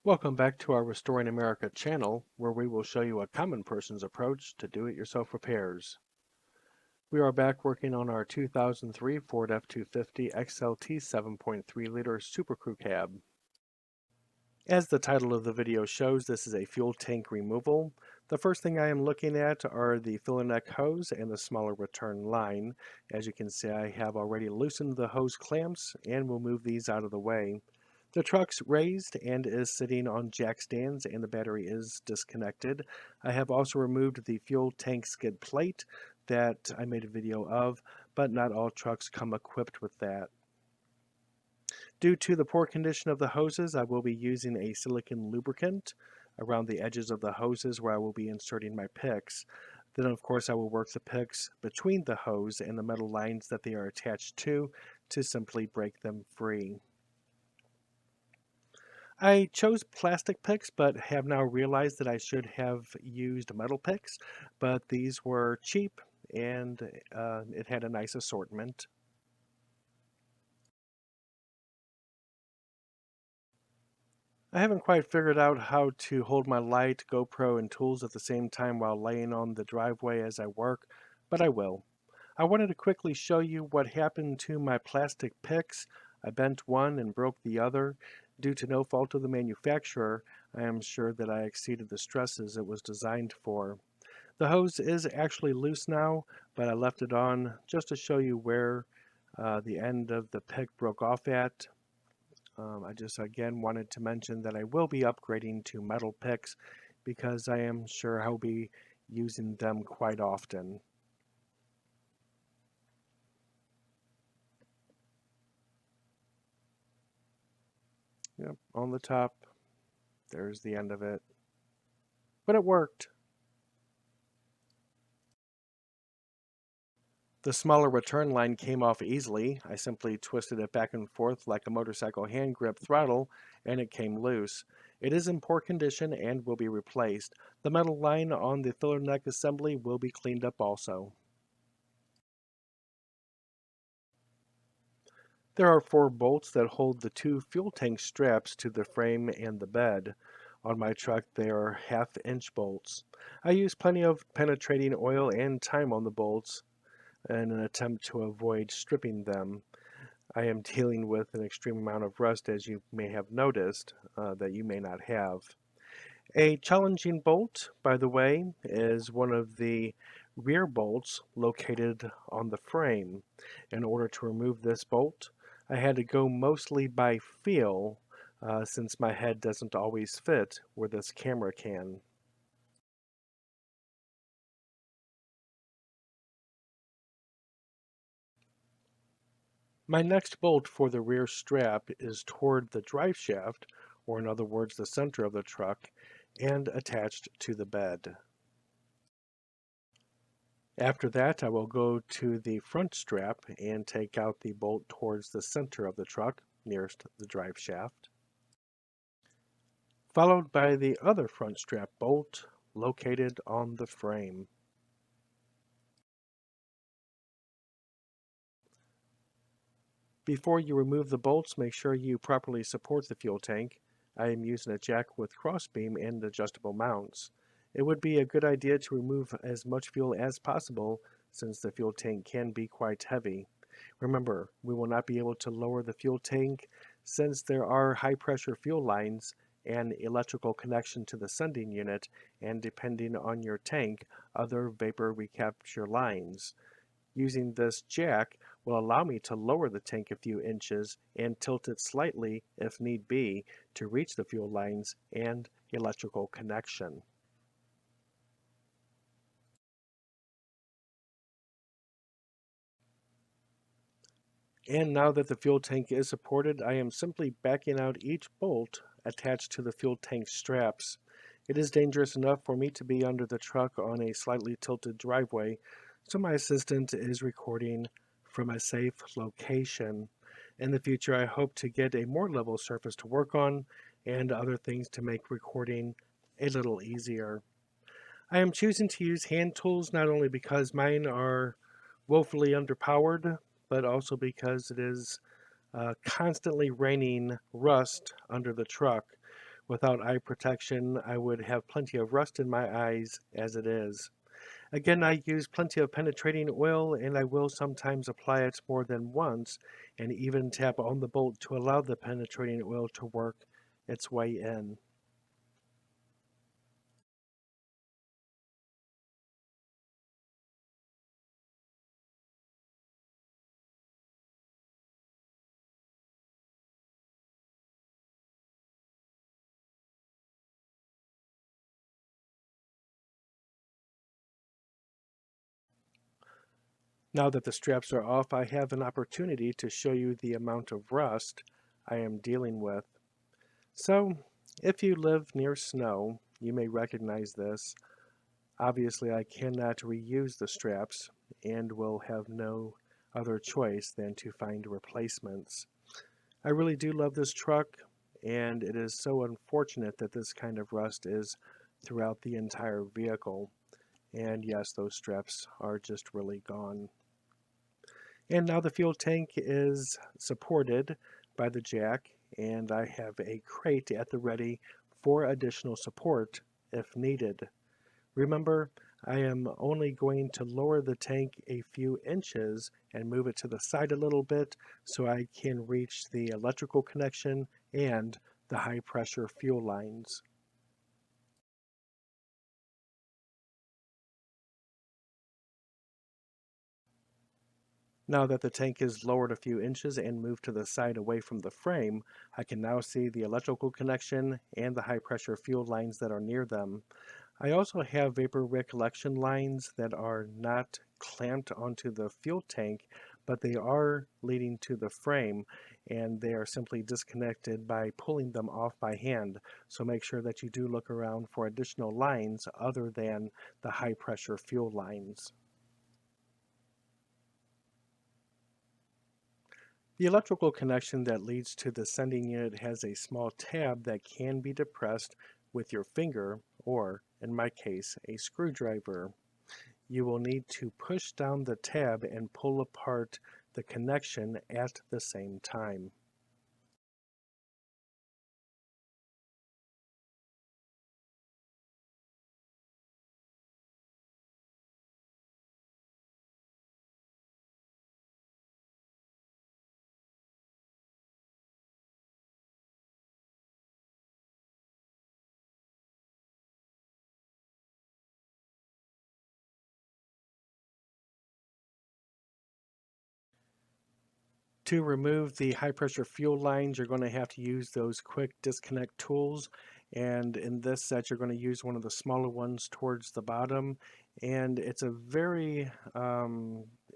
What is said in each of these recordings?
Welcome back to our Restoring America channel, where we will show you a common person's approach to do-it-yourself repairs. We are back working on our 2003 Ford F250 XLT 7.3-liter Super Crew cab. As the title of the video shows, this is a fuel tank removal. The first thing I am looking at are the filler neck hose and the smaller return line. As you can see, I have already loosened the hose clamps and will move these out of the way. The truck's raised and is sitting on jack stands and the battery is disconnected. I have also removed the fuel tank skid plate that I made a video of, but not all trucks come equipped with that. Due to the poor condition of the hoses, I will be using a silicone lubricant around the edges of the hoses where I will be inserting my picks. Then of course I will work the picks between the hose and the metal lines that they are attached to simply break them free. I chose plastic picks but have now realized that I should have used metal picks, but these were cheap and it had a nice assortment. I haven't quite figured out how to hold my light, GoPro, and tools at the same time while laying on the driveway as I work, but I will. I wanted to quickly show you what happened to my plastic picks. I bent one and broke the other. Due to no fault of the manufacturer, I am sure that I exceeded the stresses it was designed for. The hose is actually loose now, but I left it on just to show you where the end of the pick broke off at. I just again wanted to mention that I will be upgrading to metal picks because I am sure I'll be using them quite often. Yep, on the top, there's the end of it. But it worked. The smaller return line came off easily. I simply twisted it back and forth like a motorcycle hand grip throttle and it came loose. It is in poor condition and will be replaced. The metal line on the filler neck assembly will be cleaned up also. There are 4 bolts that hold the 2 fuel tank straps to the frame and the bed. On my truck they are 1/2-inch bolts. I use plenty of penetrating oil and time on the bolts in an attempt to avoid stripping them. I am dealing with an extreme amount of rust, as you may have noticed, that you may not have. A challenging bolt, by the way, is one of the rear bolts located on the frame. In order to remove this bolt, I had to go mostly by feel, since my head doesn't always fit where this camera can. My next bolt for the rear strap is toward the drive shaft, or in other words the center of the truck, and attached to the bed. After that, I will go to the front strap and take out the bolt towards the center of the truck, nearest the drive shaft, followed by the other front strap bolt located on the frame. Before you remove the bolts, make sure you properly support the fuel tank. I am using a jack with crossbeam and adjustable mounts. It would be a good idea to remove as much fuel as possible since the fuel tank can be quite heavy. Remember, we will not be able to lower the fuel tank since there are high pressure fuel lines and electrical connection to the sending unit, and depending on your tank, other vapor recapture lines. Using this jack will allow me to lower the tank a few inches and tilt it slightly if need be to reach the fuel lines and electrical connection. And now that the fuel tank is supported, I am simply backing out each bolt attached to the fuel tank straps. It is dangerous enough for me to be under the truck on a slightly tilted driveway, so my assistant is recording from a safe location. In the future, I hope to get a more level surface to work on and other things to make recording a little easier. I am choosing to use hand tools not only because mine are woefully underpowered, but also because it is constantly raining rust under the truck. Without eye protection, I would have plenty of rust in my eyes as it is. Again, I use plenty of penetrating oil, and I will sometimes apply it more than once and even tap on the bolt to allow the penetrating oil to work its way in. Now that the straps are off, I have an opportunity to show you the amount of rust I am dealing with. So, if you live near snow, you may recognize this. Obviously, I cannot reuse the straps and will have no other choice than to find replacements. I really do love this truck, and it is so unfortunate that this kind of rust is throughout the entire vehicle. And yes, those straps are just really gone. And now the fuel tank is supported by the jack, and I have a crate at the ready for additional support if needed. Remember, I am only going to lower the tank a few inches and move it to the side a little bit so I can reach the electrical connection and the high pressure fuel lines. Now that the tank is lowered a few inches and moved to the side away from the frame, I can now see the electrical connection and the high pressure fuel lines that are near them. I also have vapor recollection lines that are not clamped onto the fuel tank, but they are leading to the frame, and they are simply disconnected by pulling them off by hand. So make sure that you do look around for additional lines other than the high pressure fuel lines. The electrical connection that leads to the sending unit has a small tab that can be depressed with your finger or, in my case, a screwdriver. You will need to push down the tab and pull apart the connection at the same time. To remove the high pressure fuel lines, you're going to have to use those quick disconnect tools. And in this set, you're going to use one of the smaller ones towards the bottom. And it's a very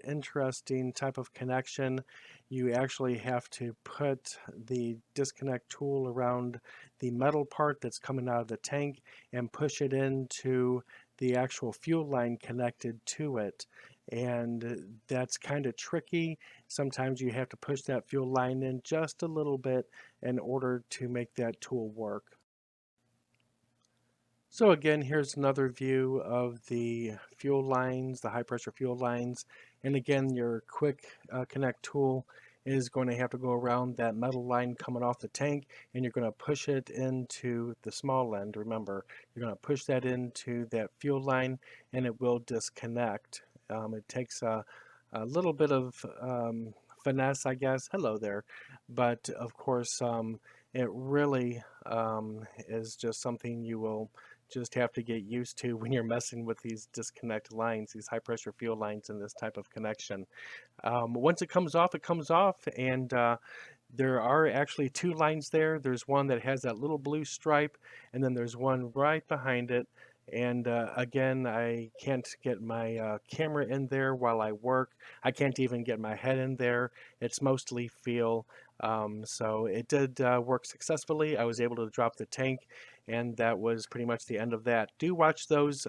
interesting type of connection. You actually have to put the disconnect tool around the metal part that's coming out of the tank and push it into the actual fuel line connected to it. And that's kind of tricky. Sometimes you have to push that fuel line in just a little bit in order to make that tool work. So again, here's another view of the fuel lines, the high pressure fuel lines. And again, your quick connect tool is going to have to go around that metal line coming off the tank, and you're going to push it into the small end. Remember, you're going to push that into that fuel line and it will disconnect. It takes a little bit of finesse, I guess. Hello there. But of course, it really is just something you will just have to get used to when you're messing with these disconnect lines, these high pressure fuel lines and this type of connection. Once it comes off, and there are actually two lines there. There's one that has that little blue stripe, and then there's one right behind it. And again, I can't get my camera in there while I work. I can't even get my head in there. It's mostly feel. So it did work successfully. I was able to drop the tank, and that was pretty much the end of that. Do watch those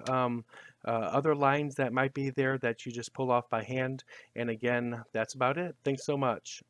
other lines that might be there that you just pull off by hand. And again, that's about it. Thanks so much.